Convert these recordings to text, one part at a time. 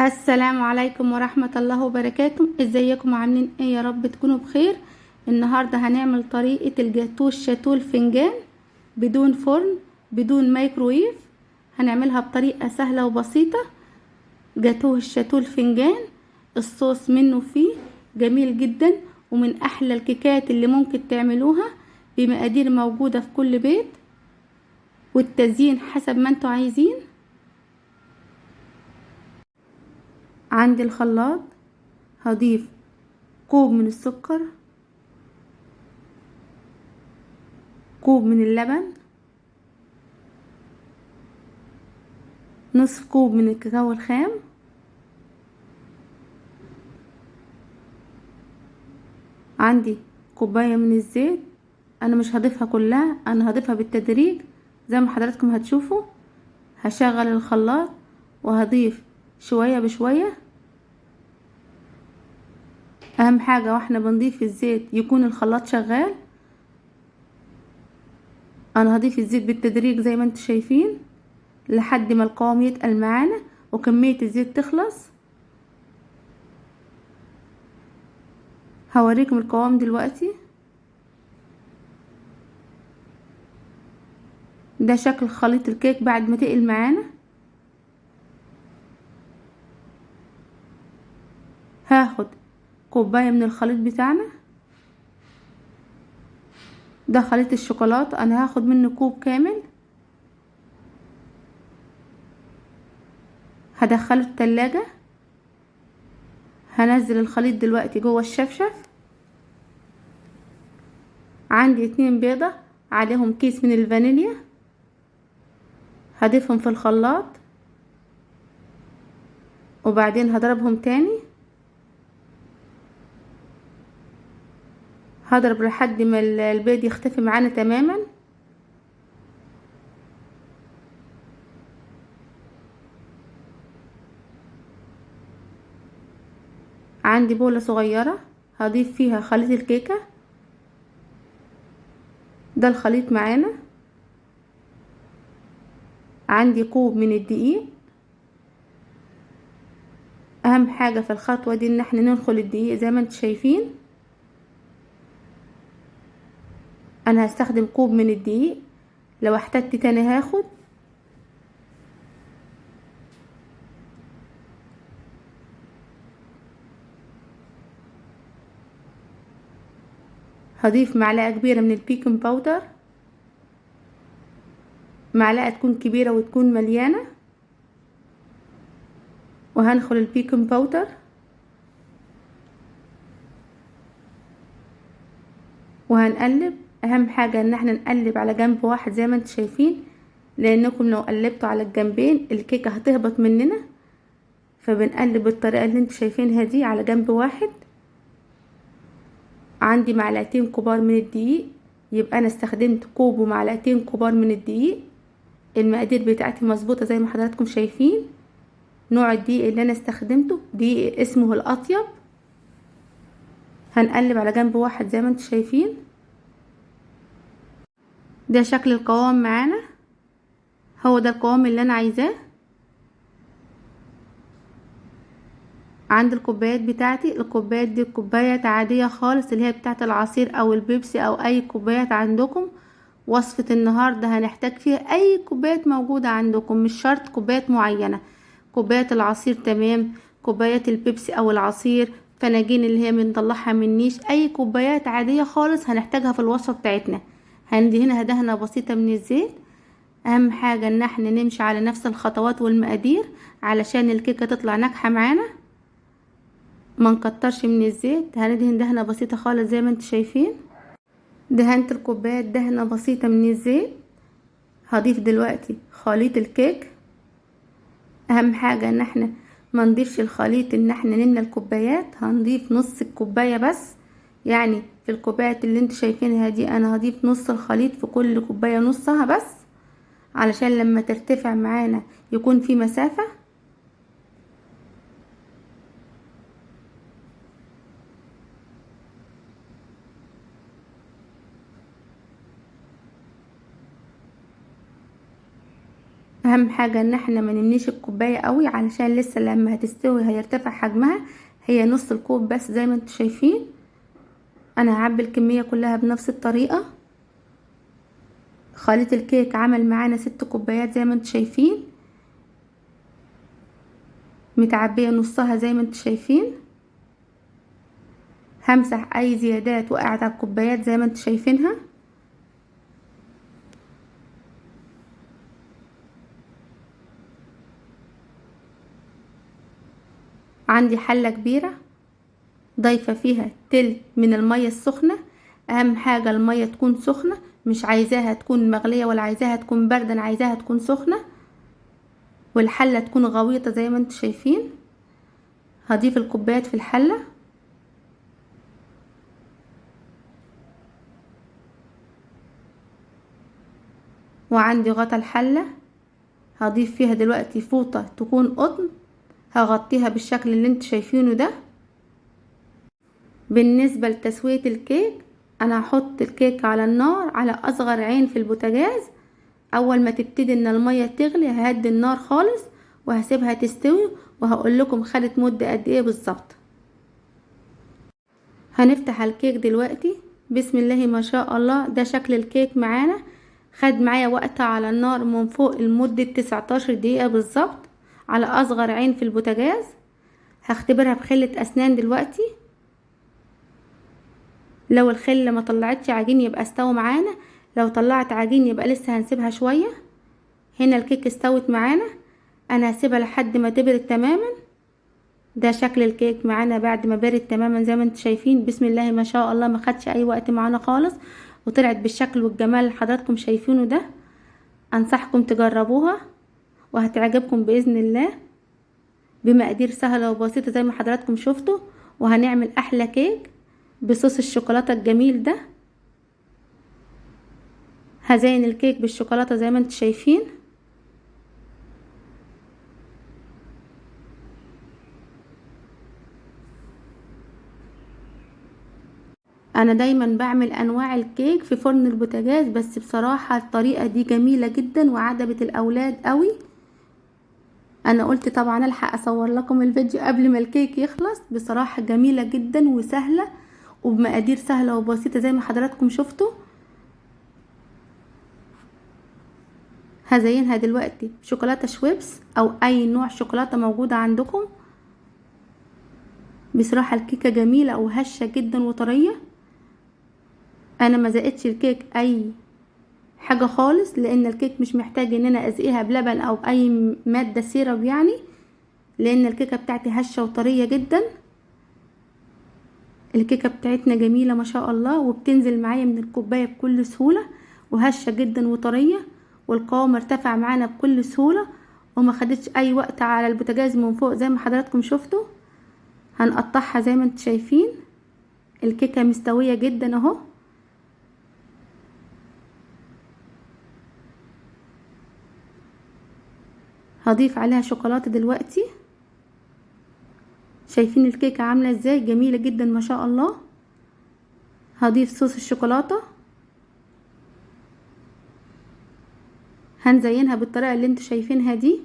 السلام عليكم ورحمة الله وبركاته. ازيكم عاملين ايه؟ يا رب تكونوا بخير. النهاردة هنعمل طريقة الجاتو الشاتو الفنجان بدون فرن بدون مايكرويف. هنعملها بطريقة سهلة وبسيطة. جاتو الشاتو الفنجان الصوص منه فيه جميل جدا، ومن احلى الكيكات اللي ممكن تعملوها، بمقادير موجودة في كل بيت، والتزيين حسب ما انتوا عايزين. عندي الخلاط هضيف كوب من السكر، كوب من اللبن، نصف كوب من الكاكاو الخام، عندي كوباية من الزيت. انا مش هضيفها كلها، انا هضيفها بالتدريج زي ما حضراتكم هتشوفوا. هشغل الخلاط وهضيف شوية بشوية. اهم حاجة واحنا بنضيف الزيت يكون الخلاط شغال. انا هضيف الزيت بالتدريج زي ما انتم شايفين لحد ما القوام يتقل معانا وكمية الزيت تخلص. هوريكم القوام دلوقتي. ده شكل خليط الكيك بعد ما تقل معانا. هاخد كوباية من الخليط بتاعنا. ده خليط الشوكولاتة، انا هاخد منه كوب كامل. هدخله التلاجة. هنزل الخليط دلوقتي جوه الشفشف. عندي 2 بيضة عليهم كيس من الفانيليا، هضيفهم في الخلاط وبعدين هضربهم تاني. هضرب لحد ما البيض يختفي معانا تماما. عندي بولة صغيرة هضيف فيها خليط الكيكة. ده الخليط معانا. عندي كوب من الدقيق. اهم حاجة في الخطوة دي ان احنا ننخل الدقيق زي ما انتم شايفين. انا هستخدم كوب من الدقيق، لو احتجت تاني هاخد. هضيف معلقة كبيرة من البيكنج باودر، معلقة تكون كبيرة وتكون مليانة. وهنخل البيكنج باودر وهنقلب. اهم حاجة ان احنا نقلب على جنب واحد زي ما انتم شايفين، لانكم لو قلبتوا على الجنبين الكيكة هتهبط مننا، فبنقلب بالطريقة اللي انتم شايفينها دي على جنب واحد. عندي معلقتين كبار من الدقيق، يبقى انا استخدمت كوب ومعلقتين كبار من الدقيق. المقادير بتاعتي مظبوطة زي ما حضراتكم شايفين. نوع الدقيق اللي انا استخدمته دقيق اسمه الاطيب. هنقلب على جنب واحد زي ما انتم شايفين. ده شكل القوام معانا، هو ده القوام اللي انا عايزاه. عند الكوبايات بتاعتي، الكوبايات دي كوبايات عادية خالص اللي هي بتاعت العصير او البيبسي او اي كوبايات عندكم. وصفة النهاردة هنحتاج فيها اي كوبايات موجودة عندكم، مش شرط كوبايات معينة. كوبايات العصير تمام، كوبايات البيبسي او العصير، فناجين اللي هي بنطلعها من نيش، اي كوبايات عادية خالص هنحتاجها في الوصفة بتاعتنا. هندهنها دهنة بسيطة من الزيت. اهم حاجة ان احنا نمشي على نفس الخطوات والمقادير علشان الكيكة تطلع ناجحة معانا. ما نكترش من الزيت، هندهن دهنة بسيطة خالص زي ما انتم شايفين. دهنت الكوبايات دهنة بسيطة من الزيت. هضيف دلوقتي خليط الكيك. اهم حاجة ان احنا ما نضيفش الخليط ان احنا نملى الكوبايات، هنضيف نص الكوباية بس. يعني في الكوبايات اللي انتوا شايفينها دي انا هضيف نص الخليط في كل كوباية، نصها بس، علشان لما ترتفع معانا يكون في مسافة. اهم حاجة ان احنا ما نمنيش الكوباية قوي علشان لسه لما هتستوي هيرتفع حجمها. هي نص الكوب بس زي ما انتوا شايفين. انا هعبي الكمية كلها بنفس الطريقة. خليط الكيك عمل معانا 6 كوبايات زي ما انتوا شايفين، متعبية نصها زي ما انتوا شايفين. همسح اي زيادات وقعت على الكوبايات زي ما انتوا شايفينها. عندي حلة كبيرة ضايفة فيها تلت من المية السخنة. اهم حاجة المية تكون سخنة، مش عايزاها تكون مغلية ولا عايزاها تكون باردة، انا عايزاها تكون سخنة. والحلة تكون غويطة زي ما انتوا شايفين. هضيف الكوبايات في الحلة. وعندي غطا الحلة هضيف فيها دلوقتي فوطة تكون قطن، هغطيها بالشكل اللي انتوا شايفينه ده. بالنسبة لتسوية الكيك، انا هحط الكيك على النار على اصغر عين في البوتاجاز. اول ما تبتدي ان المية تغلي ههدي النار خالص وهسيبها تستوي، وهقول لكم خدت مدة قد ايه بالظبط. هنفتح الكيك دلوقتي. بسم الله ما شاء الله، ده شكل الكيك معانا. خد معايا وقت على النار من فوق لمدة 19 دقيقة بالظبط على اصغر عين في البوتاجاز. هختبرها بخلة اسنان دلوقتي. لو الخلة ما طلعتش عجين يبقى استوى معانا، لو طلعت عجين يبقى لسه هنسيبها شوية. هنا الكيك استوت معانا. انا هسيبها لحد ما تبرد تماما. ده شكل الكيك معانا بعد ما برد تماما زي ما انتم شايفين. بسم الله ما شاء الله، ما خدش اي وقت معانا خالص وطلعت بالشكل والجمال اللي حضراتكم شايفينه ده. انصحكم تجربوها وهتعجبكم باذن الله، بمقادير سهله وبسيطه زي ما حضراتكم شفتوا. وهنعمل احلى كيك بصوص الشوكولاته الجميل ده. هزين الكيك بالشوكولاته زي ما انتم شايفين. انا دايما بعمل انواع الكيك في فرن البوتاجاز، بس بصراحة الطريقة دي جميلة جدا وعجبت الاولاد قوي. انا قلت طبعا الحق اصور لكم الفيديو قبل ما الكيك يخلص. بصراحة جميلة جدا وسهلة وبمقادير سهلة وبسيطة زي ما حضراتكم شفتوا. هزينها دلوقتي شوكولاتة شويبس او اي نوع شوكولاتة موجودة عندكم. بصراحة الكيكة جميلة وهشة جدا وطرية. انا ما زقتش الكيك اي حاجة خالص، لان الكيك مش محتاج ان انا ازقيها بلبن او اي مادة سيرب يعني، لان الكيكة بتاعتي هشة وطرية جدا. الكيكة بتاعتنا جميلة ما شاء الله، وبتنزل معايا من الكوباية بكل سهولة، وهشة جدا وطرية، والقوام ارتفع معانا بكل سهولة، وما خدتش اي وقت على البوتاجاز من فوق زي ما حضراتكم شفتوا. هنقطعها زي ما انتم شايفين. الكيكة مستوية جدا اهو. هضيف عليها شوكولاتة دلوقتي. شايفين الكيكة عاملة ازاي؟ جميلة جدا ما شاء الله. هضيف صوص الشوكولاتة. هنزينها بالطريقة اللي انتوا شايفينها دي.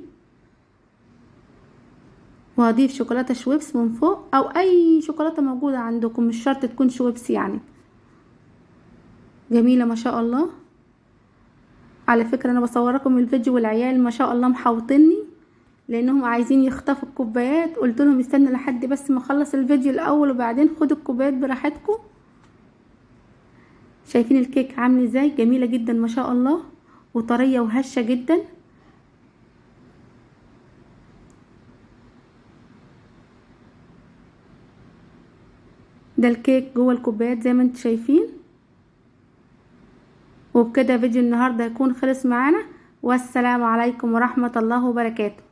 وهضيف شوكولاتة شويبس من فوق او اي شوكولاتة موجودة عندكم، مش شرط تكون شويبس يعني. جميلة ما شاء الله. على فكرة انا بصوركم الفيديو والعيال ما شاء الله محوطني لانهم عايزين يخطفوا الكوبايات. قلت لهم استنوا لحد بس ما اخلص الفيديو الاول وبعدين خدوا الكوبايات براحتكم. شايفين الكيك عامل ازاي؟ جميلة جدا ما شاء الله وطرية وهشة جدا. ده الكيك جوه الكوبايات زي ما انتم شايفين. وبكده فيديو النهاردة يكون خلص معانا، والسلام عليكم ورحمة الله وبركاته.